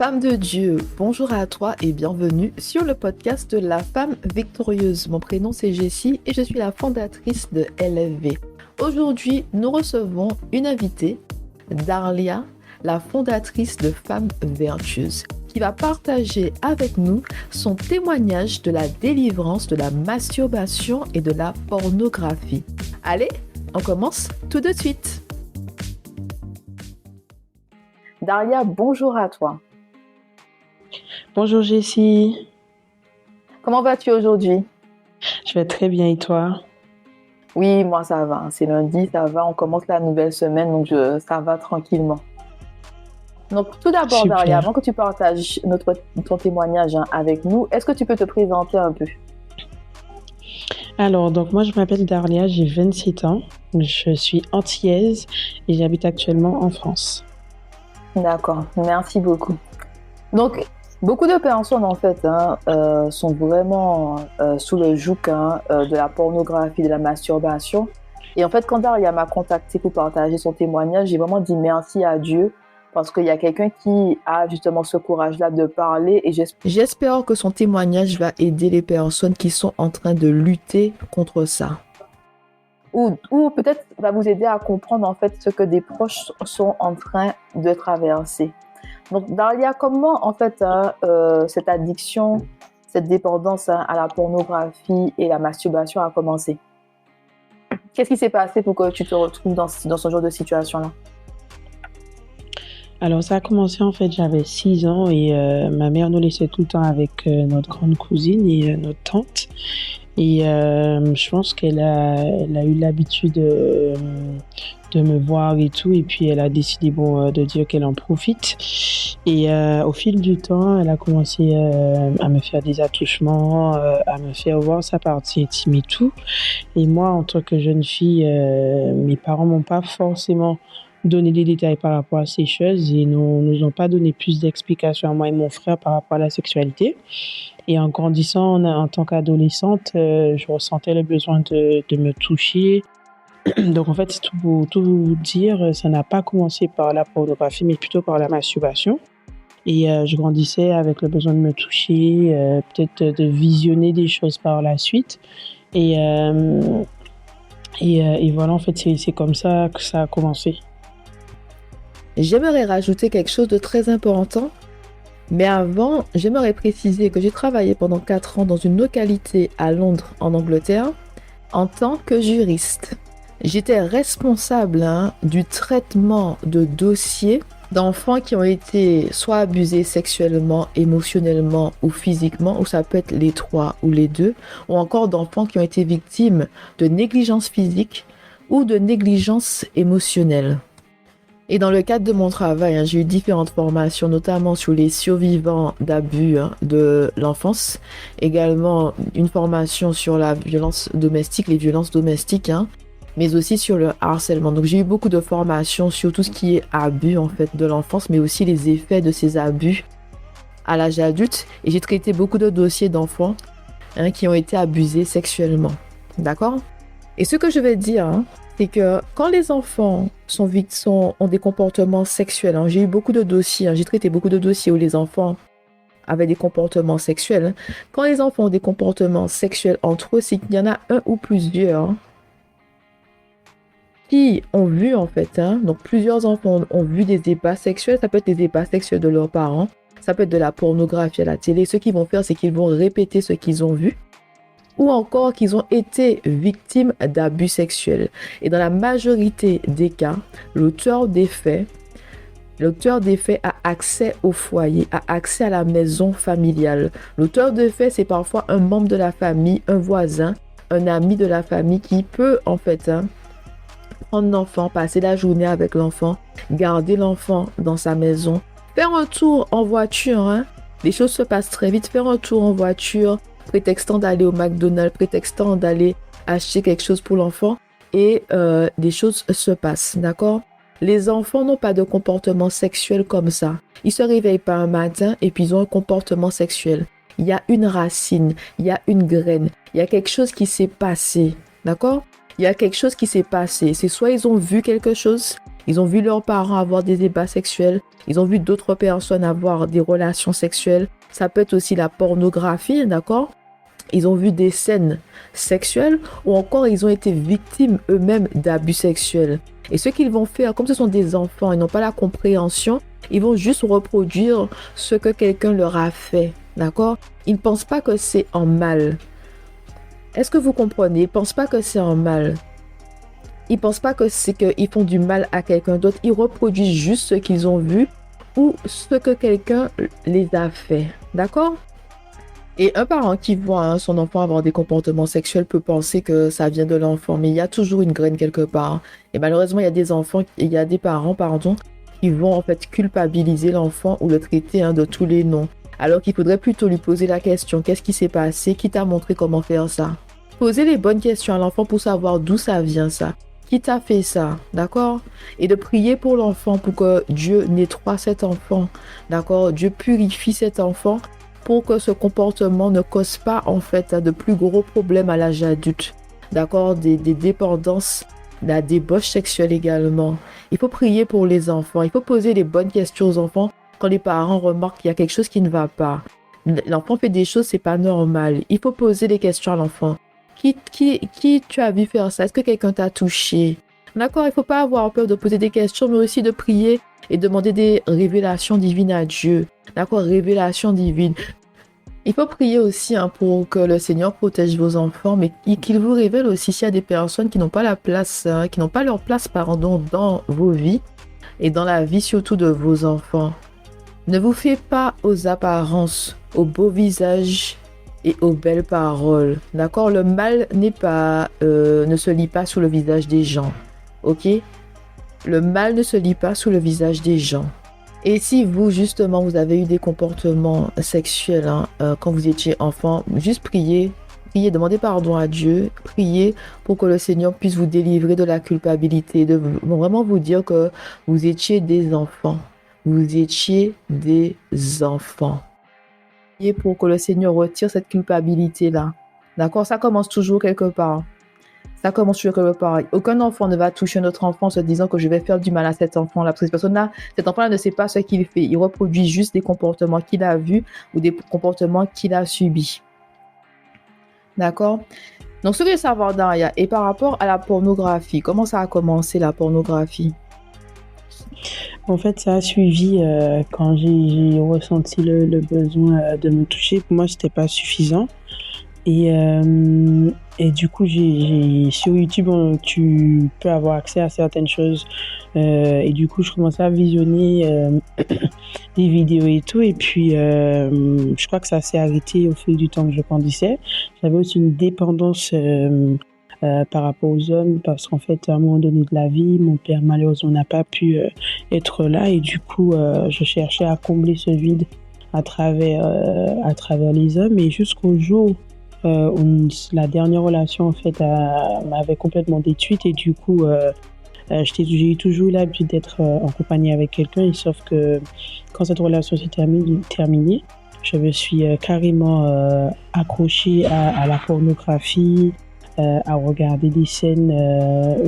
Femme de Dieu, bonjour à toi et bienvenue sur le podcast de la femme victorieuse. Mon prénom c'est Jessie et je suis la fondatrice de LFV. Aujourd'hui, nous recevons une invitée, Darlia, la fondatrice de Femmes Vertueuses, qui va partager avec nous son témoignage de la délivrance de la masturbation et de la pornographie. Allez, on commence tout de suite. Darlia, bonjour à toi. Bonjour Jessie. Comment vas-tu aujourd'hui? Je vais très bien et toi? Oui, moi ça va. C'est lundi, ça va. On commence la nouvelle semaine, donc ça va tranquillement. Donc tout d'abord, Super. Darlia, avant que tu partages ton témoignage avec nous, est-ce que tu peux te présenter un peu? Alors, moi je m'appelle Darlia, j'ai 27 ans. Je suis antillaise et j'habite actuellement en France. D'accord, merci beaucoup. Donc, beaucoup de personnes en fait sont vraiment sous le joug de la pornographie, de la masturbation. Et en fait, quand Daria m'a contacté pour partager son témoignage, j'ai vraiment dit merci à Dieu parce qu'il y a quelqu'un qui a justement ce courage-là de parler. Et j'espère que son témoignage va aider les personnes qui sont en train de lutter contre ça. Ou peut-être va vous aider à comprendre en fait ce que des proches sont en train de traverser. Donc, Darlia, comment, en fait, cette addiction, cette dépendance à la pornographie et la masturbation a commencé? Qu'est-ce qui s'est passé pour que tu te retrouves dans ce genre de situation-là? Alors, ça a commencé en fait, j'avais 6 ans et ma mère nous laissait tout le temps avec notre grande cousine et notre tante. Et je pense qu'elle a eu l'habitude de me voir et tout. Et puis, elle a décidé de dire qu'elle en profite. Et au fil du temps, elle a commencé à me faire des attouchements, à me faire voir sa partie intime et tout. Et moi, en tant que jeune fille, mes parents m'ont pas forcément donné des détails par rapport à ces choses et nous ont pas donné plus d'explications à moi et mon frère par rapport à la sexualité. Et en grandissant en tant qu'adolescente, je ressentais le besoin de me toucher. Donc en fait, pour tout vous dire, ça n'a pas commencé par la pornographie, mais plutôt par la masturbation. Et je grandissais avec le besoin de me toucher, peut-être de visionner des choses par la suite. Et voilà, en fait, c'est comme ça que ça a commencé. J'aimerais rajouter quelque chose de très important. Mais avant, j'aimerais préciser que j'ai travaillé pendant 4 ans dans une localité à Londres, en Angleterre, en tant que juriste. J'étais responsable du traitement de dossiers d'enfants qui ont été soit abusés sexuellement, émotionnellement ou physiquement, ou ça peut être les 3 ou les 2, ou encore d'enfants qui ont été victimes de négligence physique ou de négligence émotionnelle. Et dans le cadre de mon travail, j'ai eu différentes formations, notamment sur les survivants d'abus de l'enfance. Également, une formation sur la violence domestique, les violences domestiques, mais aussi sur le harcèlement. Donc, j'ai eu beaucoup de formations sur tout ce qui est abus, en fait, de l'enfance, mais aussi les effets de ces abus à l'âge adulte. Et j'ai traité beaucoup de dossiers d'enfants qui ont été abusés sexuellement. D'accord? Et ce que je vais dire, c'est que quand les enfants ont des comportements sexuels, j'ai eu beaucoup de dossiers, j'ai traité beaucoup de dossiers où les enfants avaient des comportements sexuels. Quand les enfants ont des comportements sexuels entre eux, c'est qu'il y en a un ou plusieurs qui ont vu en fait, donc plusieurs enfants ont vu des ébats sexuels, ça peut être des ébats sexuels de leurs parents, ça peut être de la pornographie à la télé. Ce qu'ils vont faire, c'est qu'ils vont répéter ce qu'ils ont vu, ou encore qu'ils ont été victimes d'abus sexuels. Et dans la majorité des cas, l'auteur des faits a accès au foyer, a accès à la maison familiale. L'auteur des faits, c'est parfois un membre de la famille, un voisin, un ami de la famille qui peut en fait prendre l'enfant, passer la journée avec l'enfant, garder l'enfant dans sa maison, faire un tour en voiture. Les choses se passent très vite, faire un tour en voiture, prétextant d'aller au McDonald's, prétextant d'aller acheter quelque chose pour l'enfant et des choses se passent, d'accord? Les enfants n'ont pas de comportement sexuel comme ça. Ils se réveillent pas un matin et puis ils ont un comportement sexuel. Il y a une racine, il y a une graine, il y a quelque chose qui s'est passé, d'accord? Il y a quelque chose qui s'est passé. C'est soit ils ont vu quelque chose, Ils ont vu leurs parents avoir des débats sexuels. Ils ont vu d'autres personnes avoir des relations sexuelles. Ça peut être aussi la pornographie, d'accord? Ils ont vu des scènes sexuelles ou encore ils ont été victimes eux-mêmes d'abus sexuels. Et ce qu'ils vont faire, comme ce sont des enfants, ils n'ont pas la compréhension, ils vont juste reproduire ce que quelqu'un leur a fait, d'accord? Ils ne pensent pas que c'est en mal. Est-ce que vous comprenez? Ils ne pensent pas que c'est en mal. Ils ne pensent pas que c'est qu'ils font du mal à quelqu'un d'autre. Ils reproduisent juste ce qu'ils ont vu ou ce que quelqu'un les a fait, d'accord? Et un parent qui voit son enfant avoir des comportements sexuels peut penser que ça vient de l'enfant, mais il y a toujours une graine quelque part. Et malheureusement, il y a des enfants, il y a des parents, pardon, qui vont en fait culpabiliser l'enfant ou le traiter de tous les noms. Alors qu'il faudrait plutôt lui poser la question, qu'est-ce qui s'est passé? Qui t'a montré comment faire ça? Poser les bonnes questions à l'enfant pour savoir d'où ça vient ça. Qui t'a fait ça? D'accord? Et de prier pour l'enfant pour que Dieu nettoie cet enfant. D'accord? Dieu purifie cet enfant pour que ce comportement ne cause pas en fait de plus gros problèmes à l'âge adulte. D'accord? Des dépendances, la débauche sexuelle également. Il faut prier pour les enfants. Il faut poser les bonnes questions aux enfants quand les parents remarquent qu'il y a quelque chose qui ne va pas. L'enfant fait des choses, c'est pas normal. Il faut poser les questions à l'enfant. Qui tu as vu faire ça? Est-ce que quelqu'un t'a touché? D'accord? Il ne faut pas avoir peur de poser des questions, mais aussi de prier et demander des révélations divines à Dieu. D'accord? Révélation divine. Il faut prier aussi pour que le Seigneur protège vos enfants, mais qu'il vous révèle aussi s'il y a des personnes qui n'ont pas la place, qui n'ont pas leur place, pardon, dans vos vies et dans la vie surtout de vos enfants. Ne vous fiez pas aux apparences, aux beaux visages et aux belles paroles. D'accord? Le mal n'est pas, ne se lit pas sous le visage des gens. Ok? Le mal ne se lit pas sous le visage des gens. Et si vous, justement, vous avez eu des comportements sexuels quand vous étiez enfant, juste priez, demandez pardon à Dieu, priez pour que le Seigneur puisse vous délivrer de la culpabilité, vraiment vous dire que vous étiez des enfants. Vous étiez des enfants. Priez pour que le Seigneur retire cette culpabilité-là. D'accord? Ça commence toujours quelque part. Ça commence toujours quelque part. Aucun enfant ne va toucher un autre enfant en se disant que je vais faire du mal à cet enfant-là. Parce que cette personne-là, cet enfant-là ne sait pas ce qu'il fait. Il reproduit juste des comportements qu'il a vus ou des comportements qu'il a subis. D'accord? Donc, ce que je veux savoir, Daria, et par rapport à la pornographie, comment ça a commencé la pornographie? En fait, ça a suivi quand j'ai ressenti le besoin de me toucher. Pour moi, c'était pas suffisant. Et du coup, sur YouTube, tu peux avoir accès à certaines choses. Et du coup, je commençais à visionner des vidéos et tout. Et puis, je crois que ça s'est arrêté au fil du temps que je grandissais. J'avais aussi une dépendance par rapport aux hommes parce qu'en fait, à un moment donné de la vie, mon père malheureusement n'a pas pu être là. Et du coup, je cherchais à combler ce vide à travers les hommes. Et jusqu'au jour où la dernière relation en fait m'avait complètement détruite et du coup j'ai eu toujours l'habitude d'être en compagnie avec quelqu'un et sauf que quand cette relation s'est terminée, je me suis carrément accrochée à la pornographie, à regarder des scènes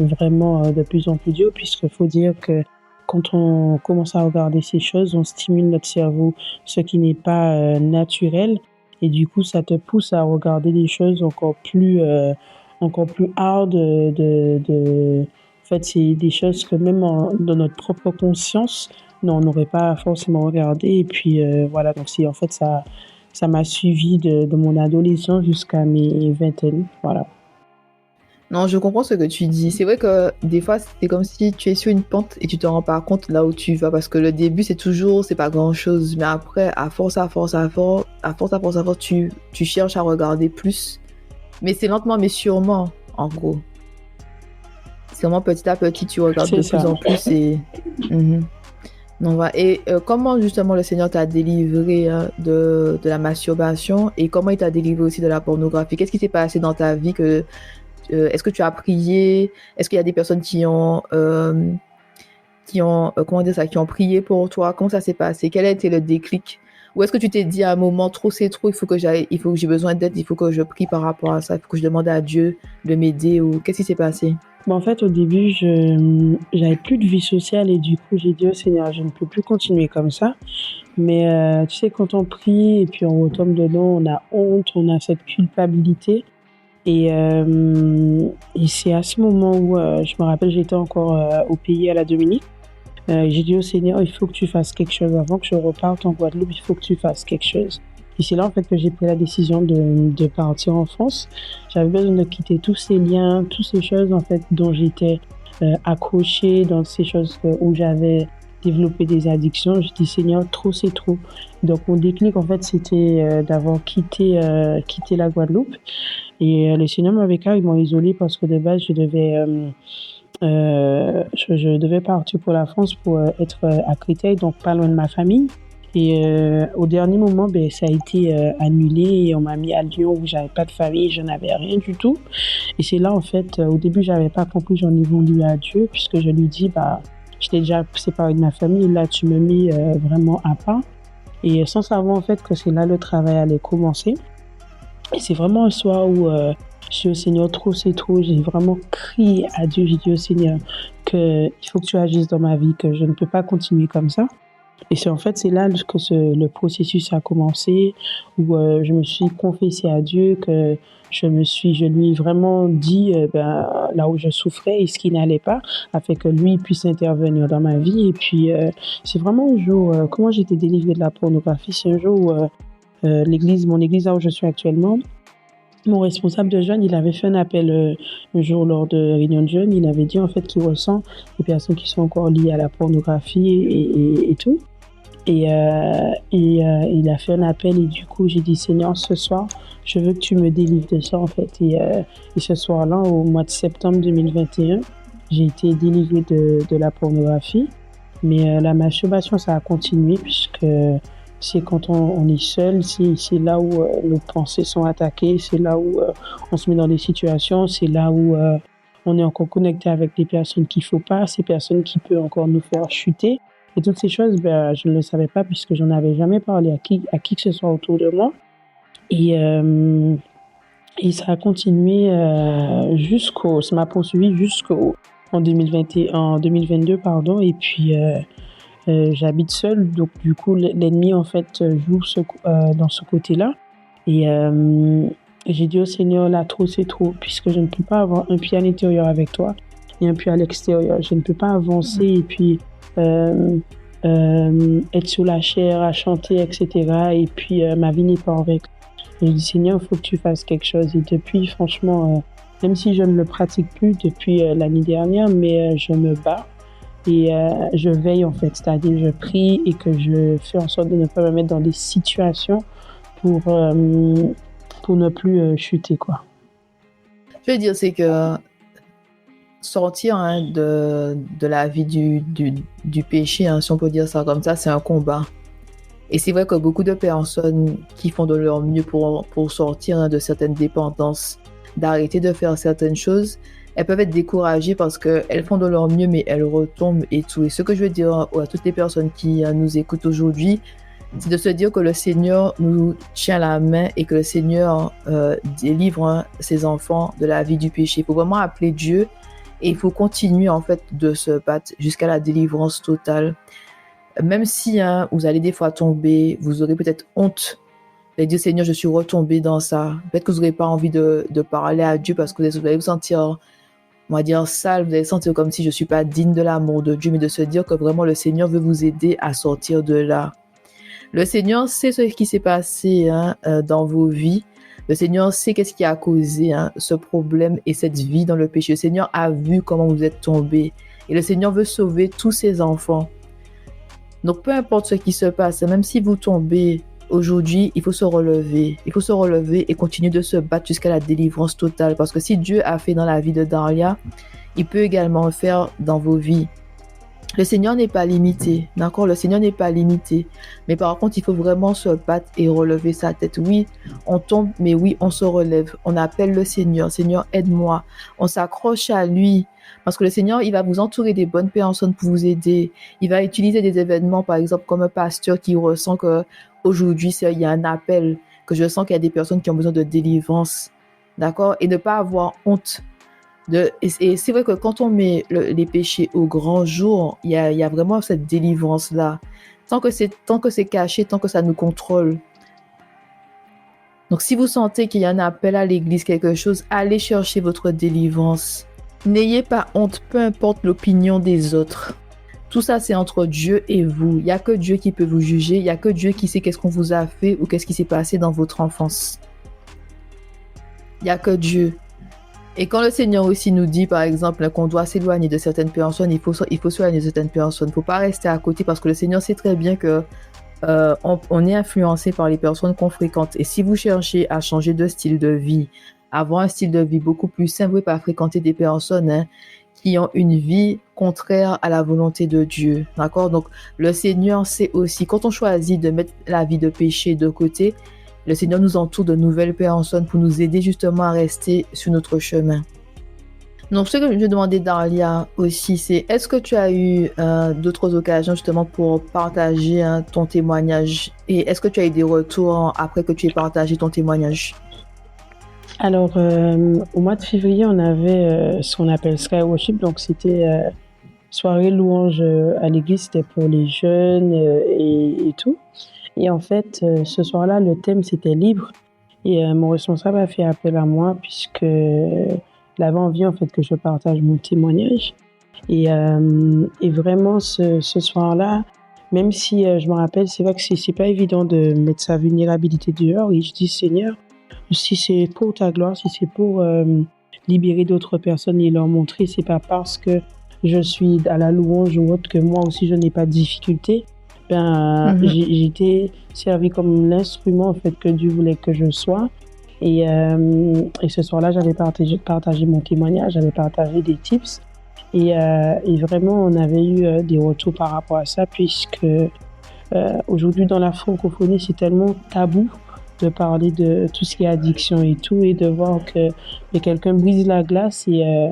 vraiment de plus en plus dures puisqu'il faut dire que quand on commence à regarder ces choses, on stimule notre cerveau, ce qui n'est pas naturel. Et du coup, ça te pousse à regarder des choses encore plus hard. En fait, c'est des choses que même dans notre propre conscience, non, on n'aurait pas forcément regardé. Et puis voilà, donc en fait, ça m'a suivi de mon adolescence jusqu'à mes vingtaines. Voilà. Non, je comprends ce que tu dis. C'est vrai que des fois, c'est comme si tu es sur une pente et tu te rends pas compte là où tu vas. Parce que le début, c'est pas grand-chose. Mais après, à force, tu cherches à regarder plus. Mais c'est lentement, mais sûrement, en gros. C'est vraiment petit à petit, tu regardes de plus en plus. Et... Non, et comment justement le Seigneur t'a délivré de la masturbation et comment il t'a délivré aussi de la pornographie? Qu'est-ce qui s'est passé dans ta vie est-ce que tu as prié? Est-ce qu'il y a des personnes qui ont comment dire ça, qui ont prié pour toi? Comment ça s'est passé? Quel a été le déclic Ou est-ce que tu t'es dit à un moment, trop c'est trop, il faut que j'ai besoin d'aide, il faut que je prie par rapport à ça, il faut que je demande à Dieu de m'aider, ou qu'est-ce qui s'est passé? En fait, au début, j'avais plus de vie sociale et du coup, j'ai dit au Seigneur, je ne peux plus continuer comme ça. Mais tu sais, quand on prie et puis on retombe dedans, on a honte, on a cette culpabilité. Et c'est à ce moment où je me rappelle, j'étais encore au pays à la Dominique. J'ai dit au Seigneur, il faut que tu fasses quelque chose avant que je reparte en Guadeloupe, il faut que tu fasses quelque chose. Et c'est là en fait que j'ai pris la décision de partir en France. J'avais besoin de quitter tous ces liens, toutes ces choses en fait dont j'étais accrochée, dans ces choses où j'avais développé des addictions. Je dis Seigneur, trop c'est trop. Donc mon déclic en fait c'était d'avoir quitté la Guadeloupe. Et le Seigneur m'avait carrément isolée parce que de base je devais partir pour la France pour être à Créteil, donc pas loin de ma famille. Et au dernier moment, ben, ça a été annulé et on m'a mis à Lyon où j'avais pas de famille, je n'avais rien du tout. Et c'est là, en fait, au début, j'avais pas compris, j'en ai voulu à Dieu puisque je lui dis, bah, j'étais déjà séparée de ma famille, là, tu me mets vraiment à part. Et sans savoir, en fait, que c'est là le travail allait commencer. Et c'est vraiment un soir où je dis au Seigneur, trop c'est trop. J'ai vraiment crié à Dieu. J'ai dit au Seigneur qu'il faut que tu agisses dans ma vie, que je ne peux pas continuer comme ça. Et c'est en fait, c'est là que le processus a commencé, où je me suis confessée à Dieu, que je lui ai vraiment dit là où je souffrais et ce qui n'allait pas, afin que lui puisse intervenir dans ma vie. Et puis, c'est vraiment un jour, comment j'ai été délivrée de la pornographie, c'est un jour où mon église là où je suis actuellement, mon responsable de jeunes, il avait fait un appel un jour lors de réunion de jeunes. Il avait dit en fait qu'il ressent les personnes qui sont encore liées à la pornographie et tout. Il a fait un appel et du coup j'ai dit Seigneur, ce soir je veux que tu me délivres de ça en fait. Et ce soir-là, au mois de septembre 2021, j'ai été délivrée de la pornographie. Mais la masturbation, ça a continué puisque c'est quand on est seul, c'est là où nos pensées sont attaquées, c'est là où on se met dans des situations, c'est là où on est encore connecté avec des personnes qu'il ne faut pas, ces personnes qui peuvent encore nous faire chuter. Et toutes ces choses, je ne le savais pas puisque je n'en avais jamais parlé à qui que ce soit autour de moi. Et ça a continué ça m'a poursuivi en 2022, pardon. Et puis j'habite seule, donc du coup l'ennemi en fait joue dans ce côté-là. Et j'ai dit au Seigneur, là trop c'est trop, puisque je ne peux pas avoir un pied à l'intérieur avec toi et un pied à l'extérieur. Je ne peux pas avancer et puis être sous la chair, à chanter, etc. Et puis ma vie n'est pas en règle. J'ai dit Seigneur, il faut que tu fasses quelque chose. Et depuis, franchement, même si je ne le pratique plus depuis l'année dernière, mais je me bats. Et je veille en fait, c'est-à-dire je prie et que je fais en sorte de ne pas me mettre dans des situations pour ne plus chuter, quoi. Je veux dire, c'est que sortir de la vie du péché, si on peut dire ça comme ça, c'est un combat. Et c'est vrai que beaucoup de personnes qui font de leur mieux pour sortir de certaines dépendances, d'arrêter de faire certaines choses, elles peuvent être découragées parce qu'elles font de leur mieux, mais elles retombent et tout. Et ce que je veux dire à toutes les personnes qui nous écoutent aujourd'hui, c'est de se dire que le Seigneur nous tient la main et que le Seigneur délivre ses enfants de la vie du péché. Il faut vraiment appeler Dieu et il faut continuer en fait de se battre jusqu'à la délivrance totale. Même si vous allez des fois tomber, vous aurez peut-être honte de dire Seigneur, je suis retombé dans ça. Peut-être que vous n'aurez pas envie de parler à Dieu parce que vous allez vous sentir, on va dire, sale, vous allez sentir comme si je ne suis pas digne de l'amour de Dieu, mais de se dire que vraiment le Seigneur veut vous aider à sortir de là. Le Seigneur sait ce qui s'est passé dans vos vies. Le Seigneur sait qu'est-ce qui a causé ce problème et cette vie dans le péché. Le Seigneur a vu comment vous êtes tombés. Et le Seigneur veut sauver tous ses enfants. Donc, peu importe ce qui se passe, même si vous tombez aujourd'hui, il faut se relever. Il faut se relever et continuer de se battre jusqu'à la délivrance totale. Parce que si Dieu a fait dans la vie de Daria, il peut également le faire dans vos vies. Le Seigneur n'est pas limité, d'accord? Le Seigneur n'est pas limité. Mais par contre, il faut vraiment se battre et relever sa tête. Oui, on tombe, mais oui, on se relève. On appelle le Seigneur. Seigneur, aide-moi. On s'accroche à lui. Parce que le Seigneur, il va vous entourer des bonnes personnes pour vous aider. Il va utiliser des événements, par exemple, comme un pasteur qui ressent que aujourd'hui, il y a un appel, que je sens qu'il y a des personnes qui ont besoin de délivrance. D'accord? Et ne pas avoir honte. Et c'est vrai que quand on met les péchés au grand jour, il y a vraiment cette délivrance-là. Tant que c'est caché, tant que ça nous contrôle. Donc, si vous sentez qu'il y a un appel à l'église, quelque chose, allez chercher votre délivrance. N'ayez pas honte, peu importe l'opinion des autres. Tout ça, c'est entre Dieu et vous. Il n'y a que Dieu qui peut vous juger. Il n'y a que Dieu qui sait qu'est-ce qu'on vous a fait ou qu'est-ce qui s'est passé dans votre enfance. Il n'y a que Dieu. Et quand le Seigneur aussi nous dit, par exemple, qu'on doit s'éloigner de certaines personnes, il faut s'éloigner de certaines personnes. Il ne faut pas rester à côté parce que le Seigneur sait très bien que on est influencé par les personnes qu'on fréquente. Et si vous cherchez à changer de style de vie, avoir un style de vie beaucoup plus sain, vous ne pouvez pas fréquenter des personnes qui ont une vie contraire à la volonté de Dieu. D'accord? Donc, le Seigneur sait aussi, quand on choisit de mettre la vie de péché de côté, le Seigneur nous entoure de nouvelles personnes pour nous aider justement à rester sur notre chemin. Donc, ce que je demandais Darlia aussi, c'est est-ce que tu as eu d'autres occasions justement pour partager ton témoignage et est-ce que tu as eu des retours après que tu aies partagé ton témoignage? Alors, au mois de février, on avait ce qu'on appelle Sky Worship, donc c'était soirée louange à l'église, c'était pour les jeunes et tout. Et en fait, ce soir-là, le thème, c'était libre. Et mon responsable a fait appel à moi puisque il avait envie, en fait, que je partage mon témoignage. Et vraiment, ce soir-là, même si je me rappelle, c'est vrai que c'est pas évident de mettre sa vulnérabilité dehors. Et je dis, Seigneur, si c'est pour ta gloire, si c'est pour libérer d'autres personnes et leur montrer, c'est pas parce que je suis à la louange ou autre que moi aussi, je n'ai pas de difficulté. J'ai été servi comme l'instrument en fait que Dieu voulait que je sois et ce soir-là j'avais partagé mon témoignage, j'avais partagé des tips et vraiment on avait eu des retours par rapport à ça puisque aujourd'hui dans la francophonie c'est tellement tabou de parler de tout ce qui est addiction et tout et de voir que quelqu'un brise la glace et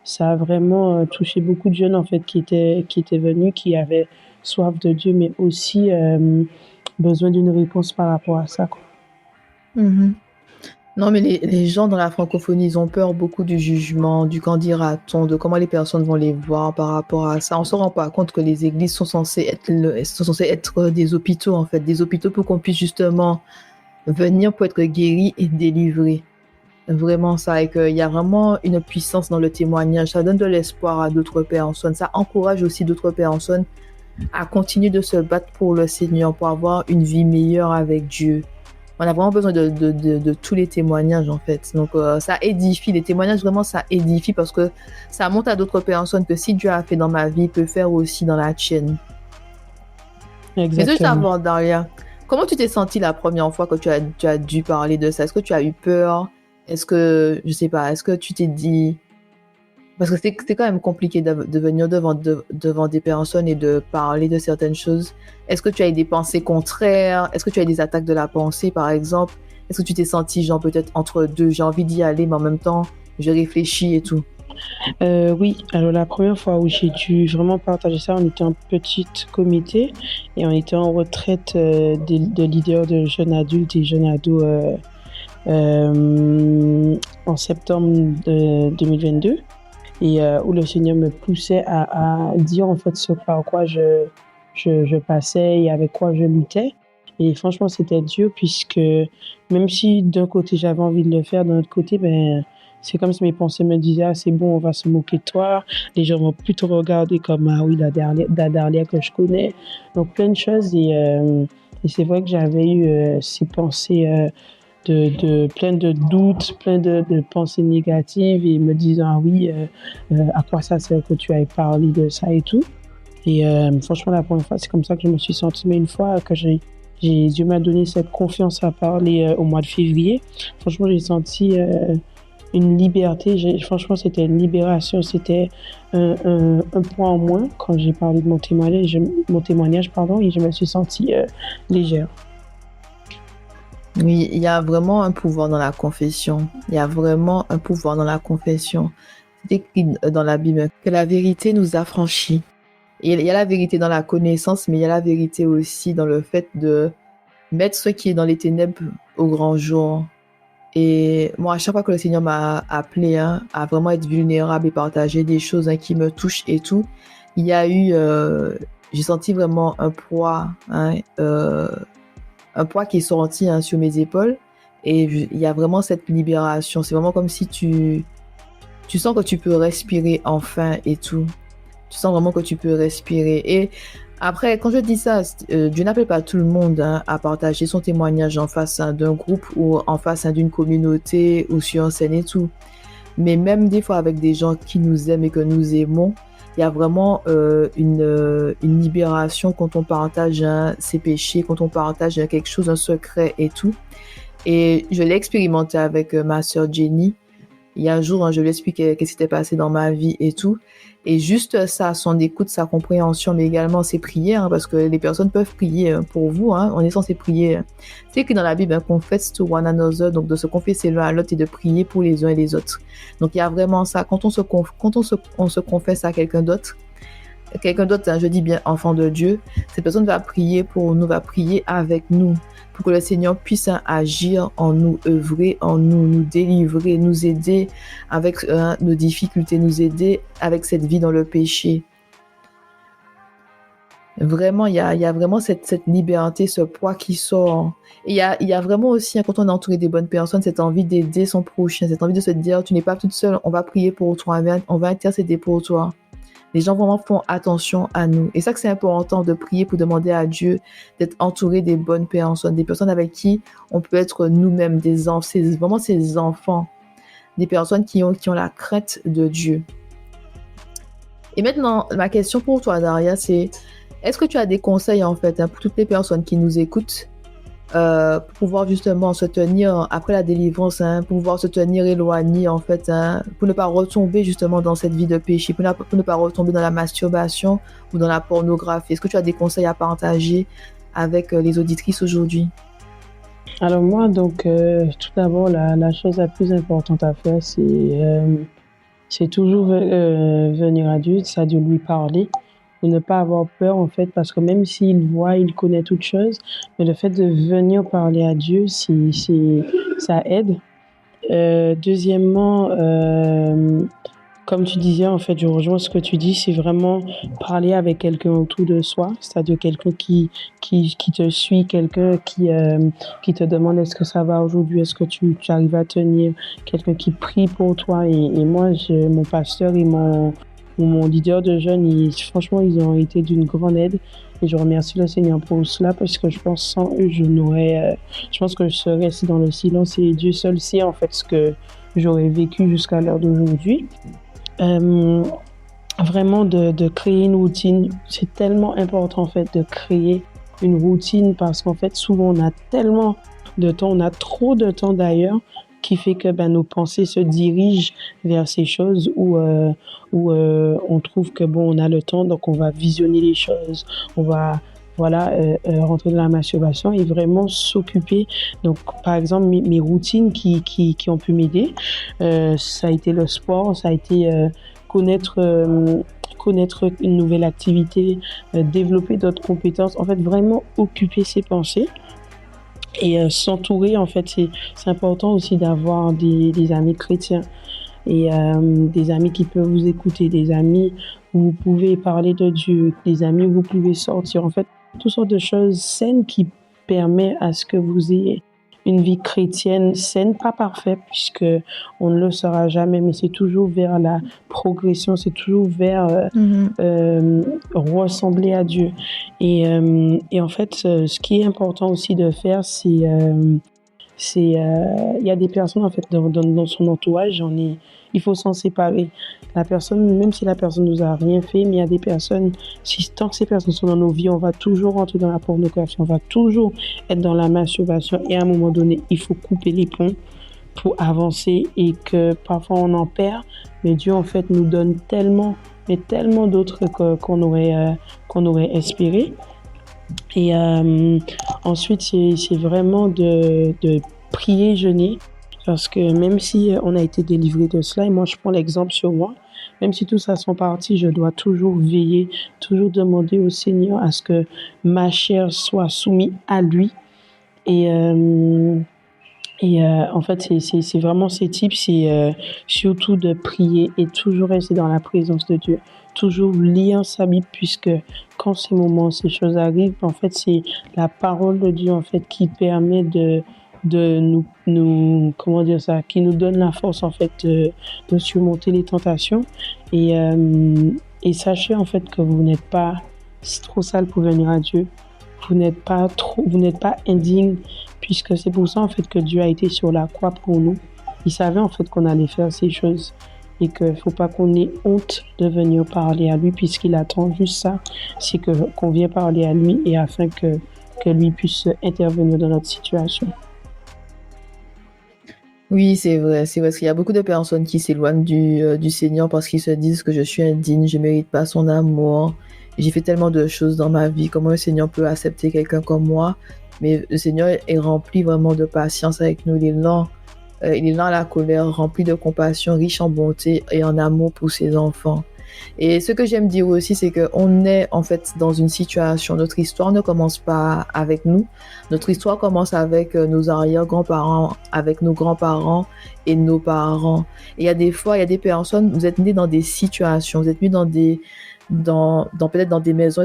ça a vraiment touché beaucoup de jeunes en fait qui étaient venus, qui avaient soif de Dieu, mais aussi besoin d'une réponse par rapport à ça, quoi. Mm-hmm. Non, mais les gens dans la francophonie, ils ont peur beaucoup du jugement, du qu'en dira-t-on, de comment les personnes vont les voir par rapport à ça. On ne se rend pas compte que les églises sont censées être des hôpitaux, en fait, des hôpitaux pour qu'on puisse justement venir pour être guéri et délivré. Vraiment ça, et qu'il y a vraiment une puissance dans le témoignage. Ça donne de l'espoir à d'autres personnes. Ça encourage aussi d'autres personnes à continuer de se battre pour le Seigneur, pour avoir une vie meilleure avec Dieu. On a vraiment besoin de tous les témoignages, en fait. Donc, ça édifie. Les témoignages, vraiment, ça édifie parce que ça montre à d'autres personnes que si Dieu a fait dans ma vie, il peut faire aussi dans la tienne. Exactement. Mais je veux savoir, Daria, comment tu t'es sentie la première fois que tu as dû parler de ça? Est-ce que tu as eu peur? Est-ce que, je sais pas, est-ce que tu t'es dit... Parce que c'est quand même compliqué de venir devant des personnes et de parler de certaines choses. Est-ce que tu as eu des pensées contraires? Est-ce que tu as eu des attaques de la pensée, par exemple? Est-ce que tu t'es senti, genre, peut-être entre deux, j'ai envie d'y aller, mais en même temps, je réfléchis et tout? Oui, alors la première fois où j'ai dû vraiment partager ça, on était en petit comité et on était en retraite de leaders de jeunes adultes et jeunes ados en septembre 2022. Et où le Seigneur me poussait à dire en fait ce par quoi je passais et avec quoi je luttais. Et franchement, c'était dur puisque même si d'un côté j'avais envie de le faire, d'un autre côté, c'est comme si mes pensées me disaient ah, c'est bon, on va se moquer de toi. Les gens vont plutôt regarder comme ah oui, la Darlia que je connais. Donc plein de choses et c'est vrai que j'avais eu ces pensées de plein de doutes, plein de pensées négatives et me disant ah oui, à quoi ça sert que tu aies parlé de ça et tout. Et franchement, la première fois, c'est comme ça que je me suis sentie. Mais une fois que Dieu m'a donné cette confiance à parler au mois de février, franchement, j'ai senti une liberté. Franchement, c'était une libération. C'était un point en moins quand j'ai parlé de mon témoignage, pardon, et je me suis sentie légère. Oui, il y a vraiment un pouvoir dans la confession. Il y a vraiment un pouvoir dans la confession. C'est écrit dans la Bible que la vérité nous affranchit. Et il y a la vérité dans la connaissance, mais il y a la vérité aussi dans le fait de mettre ce qui est dans les ténèbres au grand jour. Et moi, à chaque fois que le Seigneur m'a appelé à vraiment être vulnérable et partager des choses qui me touchent et tout, il y a eu, j'ai senti vraiment un poids qui est sorti sur mes épaules. Et il y a vraiment cette libération. C'est vraiment comme si tu sens que tu peux respirer enfin et tout. Tu sens vraiment que tu peux respirer. Et après, quand je dis ça, Dieu n'appelle pas tout le monde à partager son témoignage en face d'un groupe ou en face d'une communauté ou sur scène et tout. Mais même des fois avec des gens qui nous aiment et que nous aimons, il y a vraiment une libération quand on partage ses péchés, quand on partage quelque chose, un secret et tout. Et je l'ai expérimenté avec ma sœur Jenny. Il y a un jour, je lui explique ce qui s'était passé dans ma vie et tout. Et juste ça, son écoute, sa compréhension, mais également ses prières, parce que les personnes peuvent prier pour vous. On est censé prier. C'est écrit dans la Bible, confess to one another, donc de se confesser l'un à l'autre et de prier pour les uns et les autres. Donc il y a vraiment ça. Quand on se confesse à quelqu'un d'autre, je dis bien enfant de Dieu, cette personne va prier pour nous, va prier avec nous, pour que le Seigneur puisse agir en nous, œuvrer en nous, nous délivrer, nous aider avec nos difficultés, nous aider avec cette vie dans le péché. Vraiment, il y a vraiment cette liberté, ce poids qui sort. Et il y a vraiment aussi, quand on est entouré des bonnes personnes, cette envie d'aider son prochain, cette envie de se dire, tu n'es pas toute seule, on va prier pour toi, on va intercéder pour toi. Les gens vraiment font attention à nous. Et ça que c'est important de prier pour demander à Dieu d'être entouré des bonnes personnes, des personnes avec qui on peut être nous-mêmes, vraiment ces enfants, des personnes qui ont la crainte de Dieu. Et maintenant, ma question pour toi, Daria, c'est est-ce que tu as des conseils en fait pour toutes les personnes qui nous écoutent pour pouvoir justement se tenir après la délivrance, pour pouvoir se tenir éloigné en fait, pour ne pas retomber justement dans cette vie de péché, pour ne pas retomber dans la masturbation ou dans la pornographie. Est-ce que tu as des conseils à partager avec les auditrices aujourd'hui? Alors moi, donc, tout d'abord, la chose la plus importante à faire, c'est toujours venir à Dieu, c'est de lui parler, de ne pas avoir peur en fait, parce que même s'il voit, il connaît toutes choses, mais le fait de venir parler à Dieu, ça aide. Deuxièmement, comme tu disais, en fait, je rejoins ce que tu dis, c'est vraiment parler avec quelqu'un autour de soi, c'est-à-dire quelqu'un qui te suit, quelqu'un qui te demande est-ce que ça va aujourd'hui, est-ce que tu arrives à tenir, quelqu'un qui prie pour toi. Et moi, mon pasteur et mon leader de jeunes, franchement, ils ont été d'une grande aide. Et je remercie le Seigneur pour cela parce que je pense sans eux, je pense que je serais resté dans le silence et Dieu seul sait en fait ce que j'aurais vécu jusqu'à l'heure d'aujourd'hui. Vraiment de créer une routine, c'est tellement important en fait de créer une routine parce qu'en fait souvent on a tellement de temps, on a trop de temps d'ailleurs qui fait que nos pensées se dirigent vers ces choses où on trouve que bon on a le temps donc on va visionner les choses, on va rentrer dans la masturbation et vraiment s'occuper. Donc par exemple mes routines qui ont pu m'aider, ça a été le sport, ça a été connaître une nouvelle activité, développer d'autres compétences, en fait vraiment occuper ses pensées. Et s'entourer, en fait, c'est important aussi d'avoir des amis chrétiens et des amis qui peuvent vous écouter, des amis où vous pouvez parler de Dieu, des amis où vous pouvez sortir. En fait, toutes sortes de choses saines qui permettent à ce que vous ayez une vie chrétienne saine, pas parfaite, puisque on ne le sera jamais, mais c'est toujours vers la progression, c'est toujours vers ressembler à Dieu. Et en fait, ce qui est important aussi de faire, il y a des personnes en fait dans son entourage, il faut s'en séparer. La personne, même si la personne nous a rien fait, mais il y a des personnes, tant que ces personnes sont dans nos vies, on va toujours rentrer dans la pornographie, on va toujours être dans la masturbation et à un moment donné, il faut couper les ponts pour avancer et que parfois on en perd, mais Dieu en fait nous donne tellement, mais tellement d'autres qu'on aurait espéré. Et ensuite, c'est vraiment de prier, jeûner, parce que même si on a été délivré de cela, et moi je prends l'exemple sur moi, même si tout ça sont partis, je dois toujours veiller, toujours demander au Seigneur à ce que ma chair soit soumise à lui. Et, en fait, c'est vraiment ces types, c'est surtout de prier et toujours rester dans la présence de Dieu, toujours lire sa Bible, puisque quand ces moments, ces choses arrivent, en fait, c'est la parole de Dieu en fait qui permet de comment dire ça, qui nous donne la force en fait de surmonter les tentations. Et, sachez en fait que vous n'êtes pas trop sale pour venir à Dieu. Vous n'êtes pas indigne, puisque c'est pour ça en fait que Dieu a été sur la croix pour nous. Il savait en fait qu'on allait faire ces choses et qu'il ne faut pas qu'on ait honte de venir parler à lui, puisqu'il attend juste ça, c'est qu'on vienne parler à lui et afin que lui puisse intervenir dans notre situation. Oui, c'est vrai, parce qu'il y a beaucoup de personnes qui s'éloignent du Seigneur parce qu'ils se disent que je suis indigne, je mérite pas son amour. J'ai fait tellement de choses dans ma vie, comment le Seigneur peut accepter quelqu'un comme moi? Mais le Seigneur est rempli vraiment de patience avec nous, il est lent à la colère, rempli de compassion, riche en bonté et en amour pour ses enfants. Et ce que j'aime dire aussi, c'est qu'on est en fait dans une situation, notre histoire ne commence pas avec nous. Notre histoire commence avec nos arrière-grands-parents, avec nos grands-parents et nos parents. Et il y a des fois, il y a des personnes, vous êtes nés dans des situations, vous êtes nés peut-être dans des maisons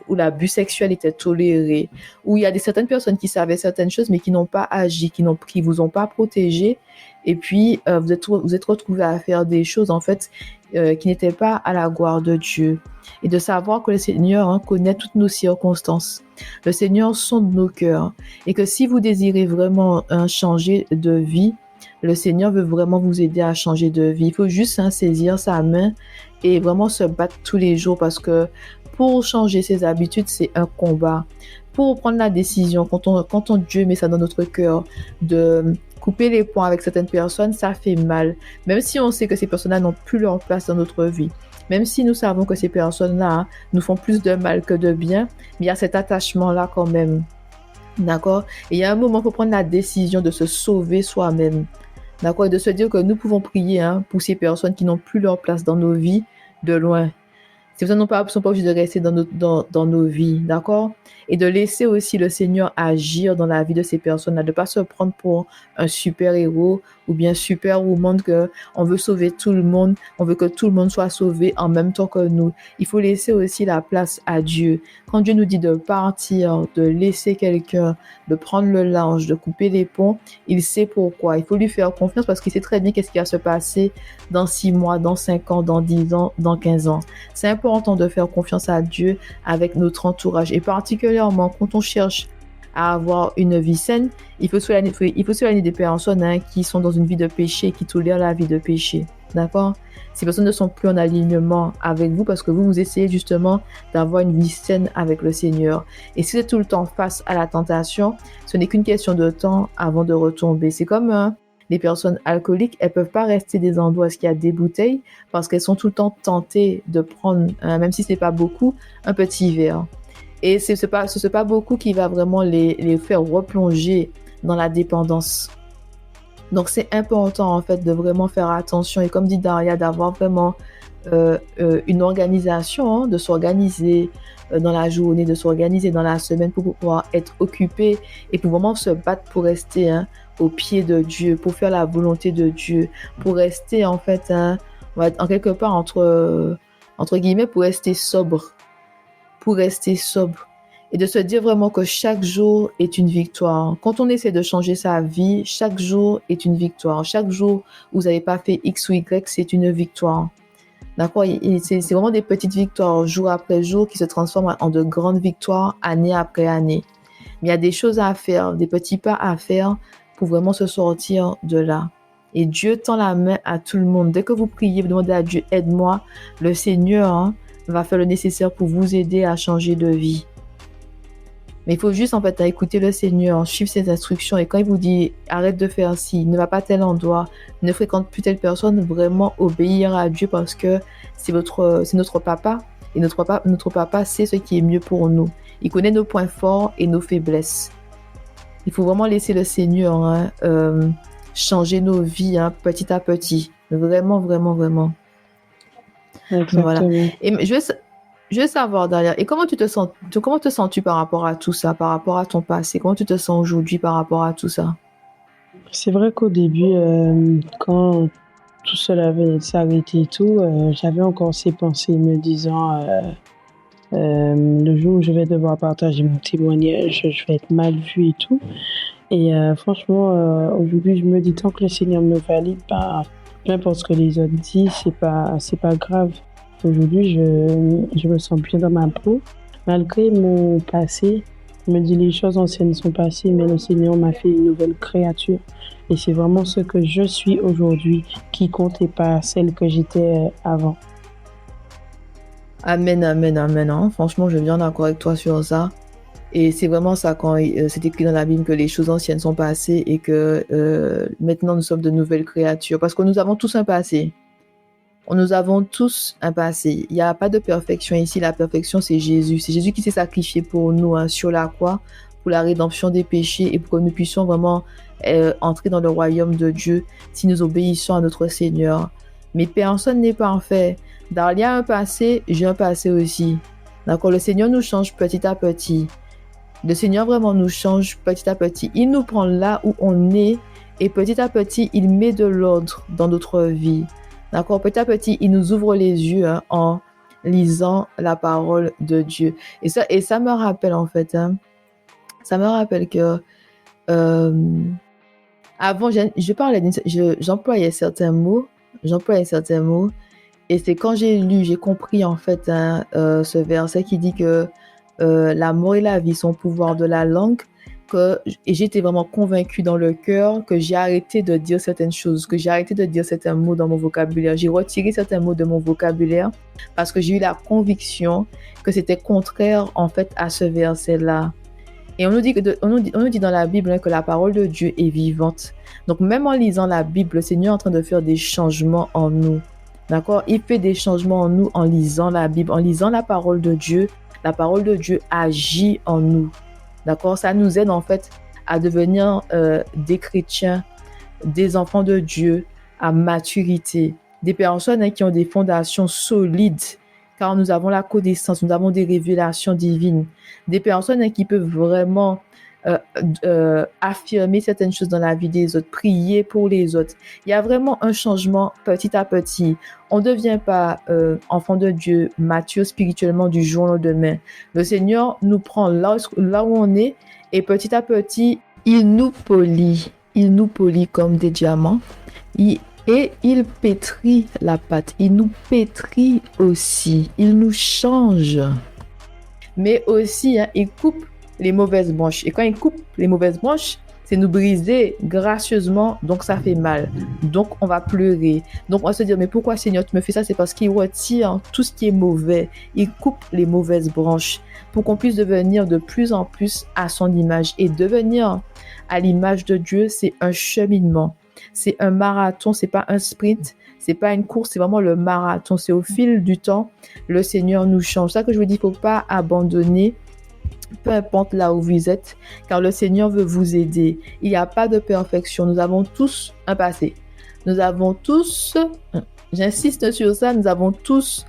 où l'abus sexuel était toléré, où il y a certaines personnes qui savaient certaines choses mais qui n'ont pas agi, qui vous ont pas protégé, et puis vous êtes retrouvés à faire des choses en fait qui n'étaient pas à la gloire de Dieu. Et de savoir que le Seigneur connaît toutes nos circonstances. Le Seigneur sonde nos cœurs, et que si vous désirez vraiment changer de vie, le Seigneur veut vraiment vous aider à changer de vie. Il faut juste saisir sa main et vraiment se battre tous les jours, parce que pour changer ses habitudes, c'est un combat. Pour prendre la décision, quand Dieu met ça dans notre cœur, de couper les ponts avec certaines personnes, ça fait mal. Même si on sait que ces personnes-là n'ont plus leur place dans notre vie. Même si nous savons que ces personnes-là nous font plus de mal que de bien, mais il y a cet attachement-là quand même. D'accord? Et il y a un moment, il faut prendre la décision de se sauver soi-même. D'accord? Et de se dire que nous pouvons prier pour ces personnes qui n'ont plus leur place dans nos vies de loin. Ces personnes ne sont pas obligées de rester dans nos vies, d'accord? Et de laisser aussi le Seigneur agir dans la vie de ces personnes-là, de ne pas se prendre pour un super-héros ou bien super-woman, que on veut sauver tout le monde, on veut que tout le monde soit sauvé en même temps que nous. Il faut laisser aussi la place à Dieu. Quand Dieu nous dit de partir, de laisser quelqu'un, de prendre le large, de couper les ponts, il sait pourquoi. Il faut lui faire confiance parce qu'il sait très bien qu'est-ce qui va se passer dans 6 mois, dans 5 ans, dans 10 ans, dans 15 ans. C'est important de faire confiance à Dieu avec notre entourage, et particulièrement quand on cherche à avoir une vie saine, il faut s'éloigner des personnes qui sont dans une vie de péché, qui tolèrent la vie de péché. D'accord? Ces personnes ne sont plus en alignement avec vous parce que vous essayez justement d'avoir une vie saine avec le Seigneur. Et si vous êtes tout le temps face à la tentation, ce n'est qu'une question de temps avant de retomber. C'est comme les personnes alcooliques, elles peuvent pas rester des endroits où il y a des bouteilles parce qu'elles sont tout le temps tentées de prendre, même si c'est pas beaucoup, un petit verre. Et ce n'est pas beaucoup qui va vraiment les faire replonger dans la dépendance. Donc, c'est important, en fait, de vraiment faire attention. Et comme dit Daria, d'avoir vraiment une organisation, de s'organiser dans la journée, de s'organiser dans la semaine pour pouvoir être occupé et pour vraiment se battre pour rester au pied de Dieu, pour faire la volonté de Dieu, pour rester, en fait, en quelque part, entre guillemets, pour rester sobre. Et de se dire vraiment que chaque jour est une victoire. Quand on essaie de changer sa vie, chaque jour est une victoire. Chaque jour où vous n'avez pas fait X ou Y, c'est une victoire. D'accord? Et c'est vraiment des petites victoires jour après jour qui se transforment en de grandes victoires année après année. Mais il y a des choses à faire, des petits pas à faire pour vraiment se sortir de là. Et Dieu tend la main à tout le monde. Dès que vous priez, vous demandez à Dieu, aide-moi, le Seigneur va faire le nécessaire pour vous aider à changer de vie. Mais il faut juste en fait écouter le Seigneur, suivre ses instructions. Et quand il vous dit arrête de faire ci, ne va pas à tel endroit, ne fréquente plus telle personne, vraiment obéir à Dieu parce que c'est notre papa. Et notre papa sait ce qui est mieux pour nous. Il connaît nos points forts et nos faiblesses. Il faut vraiment laisser le Seigneur changer nos vies petit à petit. Vraiment, vraiment, vraiment. Voilà. Exactement. Et je veux savoir, Dalia, et comment te sens-tu par rapport à tout ça, par rapport à ton passé? Comment tu te sens aujourd'hui par rapport à tout ça? C'est vrai qu'au début, quand tout cela venait de s'arrêter et tout, j'avais encore ces pensées me disant, le jour où je vais devoir partager mon témoignage, je vais être mal vue et tout. Et franchement, aujourd'hui, je me dis tant que le Seigneur me valide, bah, peu importe ce que les autres disent, c'est pas grave. Aujourd'hui, je me sens bien dans ma peau. Malgré mon passé, je me dis les choses anciennes sont passées, mais le Seigneur m'a fait une nouvelle créature. Et c'est vraiment ce que je suis aujourd'hui qui compte et pas celle que j'étais avant. Amen, amen, amen. Franchement, je viens d'accord avec toi sur ça. Et c'est vraiment ça quand c'est écrit dans la Bible que les choses anciennes sont passées et que maintenant nous sommes de nouvelles créatures. Parce que nous avons tous un passé. Nous avons tous un passé. Il n'y a pas de perfection ici. La perfection, c'est Jésus. C'est Jésus qui s'est sacrifié pour nous sur la croix, pour la rédemption des péchés et pour que nous puissions vraiment entrer dans le royaume de Dieu si nous obéissons à notre Seigneur. Mais personne n'est parfait. Il y a un passé, j'ai un passé aussi. D'accord? Le Seigneur nous change petit à petit. Le Seigneur vraiment nous change petit à petit. Il nous prend là où on est et petit à petit, il met de l'ordre dans notre vie. D'accord? Petit à petit, il nous ouvre les yeux en lisant la parole de Dieu. Et ça me rappelle en fait, ça me rappelle que avant, j'employais certains mots, et c'est quand j'ai compris en fait ce verset qui dit que la mort et la vie sont au pouvoir de la langue, et j'étais vraiment convaincue dans le cœur que j'ai arrêté de dire certaines choses, que j'ai arrêté de dire certains mots dans mon vocabulaire. J'ai retiré certains mots de mon vocabulaire parce que j'ai eu la conviction que c'était contraire en fait à ce verset-là. Et on nous dit dans la Bible que la parole de Dieu est vivante. Donc même en lisant la Bible, le Seigneur est en train de faire des changements en nous. D'accord? Il fait des changements en nous en lisant la Bible, en lisant la parole de Dieu. La parole de Dieu agit en nous. D'accord? Ça nous aide en fait à devenir des chrétiens, des enfants de Dieu à maturité, des personnes qui ont des fondations solides, car nous avons la connaissance, nous avons des révélations divines, des personnes qui peuvent vraiment affirmer certaines choses dans la vie des autres, prier pour les autres. Il y a vraiment un changement petit à petit. On ne devient pas enfant de Dieu, mature spirituellement du jour au lendemain. Le Seigneur nous prend là où on est et petit à petit, il nous polit. Il nous polit comme des diamants. Et il pétrit la pâte. Il nous pétrit aussi. Il nous change. Mais aussi, il coupe les mauvaises branches. Et quand il coupe les mauvaises branches, c'est nous briser gracieusement, donc ça fait mal. Donc on va pleurer. Donc on va se dire, mais pourquoi Seigneur tu me fais ça? C'est parce qu'il retire tout ce qui est mauvais. Il coupe les mauvaises branches pour qu'on puisse devenir de plus en plus à son image. Et devenir à l'image de Dieu, c'est un cheminement. C'est un marathon, c'est pas un sprint, c'est pas une course, c'est vraiment le marathon. C'est au fil du temps, le Seigneur nous change. C'est ça que je veux dire, il ne faut pas abandonner. Peu importe là où vous êtes, car le Seigneur veut vous aider. Il n'y a pas de perfection. Nous avons tous un passé. Nous avons tous, j'insiste sur ça, nous avons tous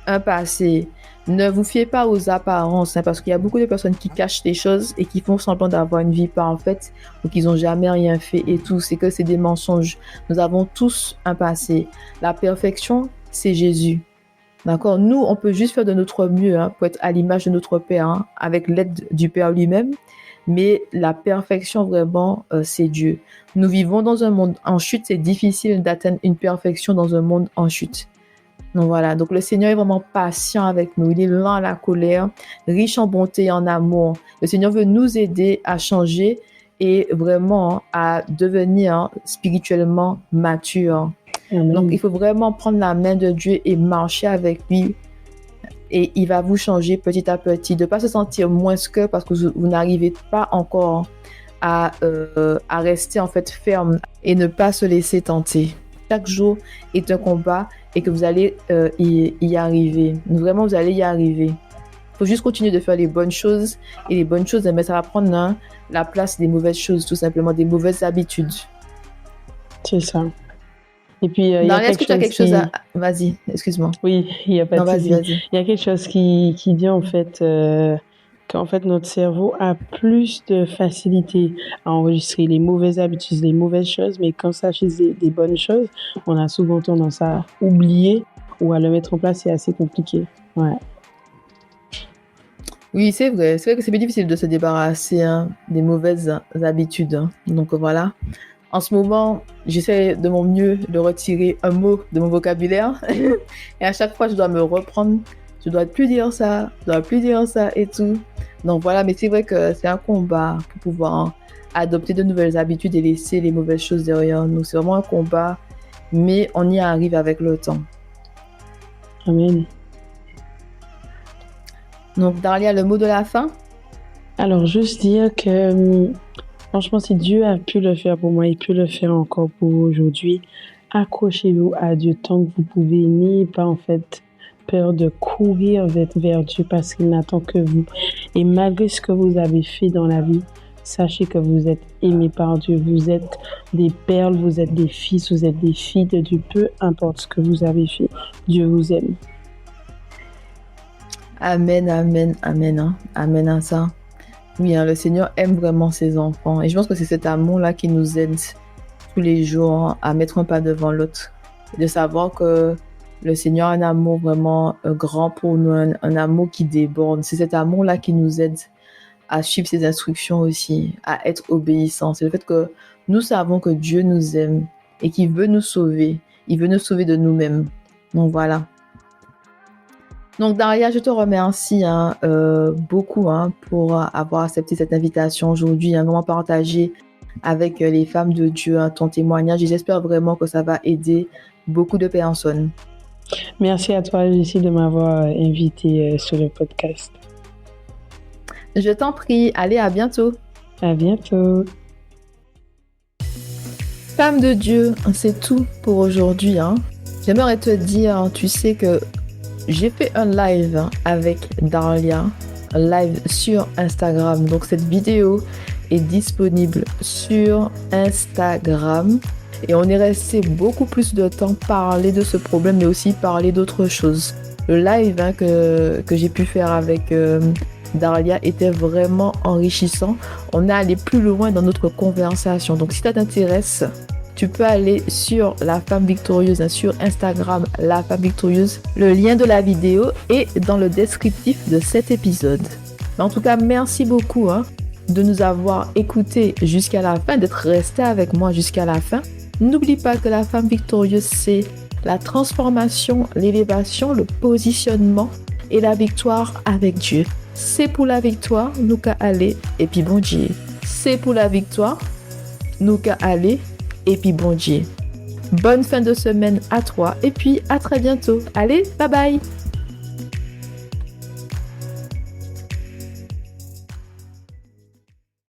un passé. Ne vous fiez pas aux apparences, parce qu'il y a beaucoup de personnes qui cachent des choses et qui font semblant d'avoir une vie parfaite ou qu'ils n'ont jamais rien fait et tout. C'est que c'est des mensonges. Nous avons tous un passé. La perfection, c'est Jésus. D'accord? Nous, on peut juste faire de notre mieux pour être à l'image de notre Père, avec l'aide du Père lui-même. Mais la perfection, vraiment, c'est Dieu. Nous vivons dans un monde en chute. C'est difficile d'atteindre une perfection dans un monde en chute. Donc voilà. Donc le Seigneur est vraiment patient avec nous. Il est lent à la colère, riche en bonté et en amour. Le Seigneur veut nous aider à changer et vraiment à devenir spirituellement mature. Amen. Donc, il faut vraiment prendre la main de Dieu et marcher avec lui et il va vous changer petit à petit, de ne pas se sentir moins que parce que vous n'arrivez pas encore à rester en fait ferme et ne pas se laisser tenter. Chaque jour est un combat et que vous allez y arriver. Vraiment, vous allez y arriver. Il faut juste continuer de faire les bonnes choses et les bonnes choses, mais ça va prendre la place des mauvaises choses, tout simplement, des mauvaises habitudes. C'est ça. Et puis, il y a est-ce que tu as quelque chose à... Vas-y, excuse-moi. Oui, il n'y a pas de souci. Vas-y. Il y a quelque chose qui dit en fait qu'en fait notre cerveau a plus de facilité à enregistrer les mauvaises habitudes, les mauvaises choses, mais quand ça s'agit des bonnes choses, on a souvent tendance à oublier ou à le mettre en place, c'est assez compliqué. Ouais. Oui, c'est vrai. C'est vrai que c'est plus difficile de se débarrasser des mauvaises habitudes. Donc voilà. En ce moment, j'essaie de mon mieux de retirer un mot de mon vocabulaire. Et à chaque fois, je dois me reprendre. Je dois plus dire ça, et tout. Donc voilà, mais c'est vrai que c'est un combat pour pouvoir adopter de nouvelles habitudes et laisser les mauvaises choses derrière nous. C'est vraiment un combat, mais on y arrive avec le temps. Amen. Donc Darlia, le mot de la fin? Alors, juste dire que... Franchement, si Dieu a pu le faire pour moi, il peut le faire encore pour vous aujourd'hui. Accrochez-vous à Dieu tant que vous pouvez. N'ayez pas en fait peur de courir vers Dieu parce qu'il n'attend que vous. Et malgré ce que vous avez fait dans la vie, sachez que vous êtes aimés par Dieu. Vous êtes des perles, vous êtes des fils, vous êtes des filles de Dieu. Peu importe ce que vous avez fait, Dieu vous aime. Amen, amen, amen. Amen à ça. Oui, le Seigneur aime vraiment ses enfants. Et je pense que c'est cet amour-là qui nous aide tous les jours à mettre un pas devant l'autre. De savoir que le Seigneur a un amour vraiment grand pour nous, un amour qui déborde. C'est cet amour-là qui nous aide à suivre ses instructions aussi, à être obéissants. C'est le fait que nous savons que Dieu nous aime et qu'il veut nous sauver. Il veut nous sauver de nous-mêmes. Donc voilà. Donc Daria, je te remercie beaucoup pour avoir accepté cette invitation aujourd'hui, vraiment partager avec les femmes de Dieu ton témoignage et j'espère vraiment que ça va aider beaucoup de personnes. Merci à toi, Lucie, de m'avoir invitée sur le podcast. Je t'en prie, allez, à bientôt. À bientôt. Femme de Dieu, c'est tout pour aujourd'hui. J'aimerais te dire, tu sais que j'ai fait un live avec Darlia, un live sur Instagram. Donc cette vidéo est disponible sur Instagram. Et on est resté beaucoup plus de temps parler de ce problème, mais aussi parler d'autres choses. Le live que j'ai pu faire avec Darlia était vraiment enrichissant. On est allé plus loin dans notre conversation. Donc si ça t'intéresse, tu peux aller sur La Femme Victorieuse, sur Instagram, La Femme Victorieuse. Le lien de la vidéo est dans le descriptif de cet épisode. Mais en tout cas, merci beaucoup de nous avoir écoutés jusqu'à la fin, d'être resté avec moi jusqu'à la fin. N'oublie pas que La Femme Victorieuse, c'est la transformation, l'élévation, le positionnement et la victoire avec Dieu. C'est pour la victoire, nous qu'à aller, et puis bon Dieu. C'est pour la victoire, nous qu'à aller, et puis bon Dieu. Bonne fin de semaine à toi et puis à très bientôt. Allez, bye bye.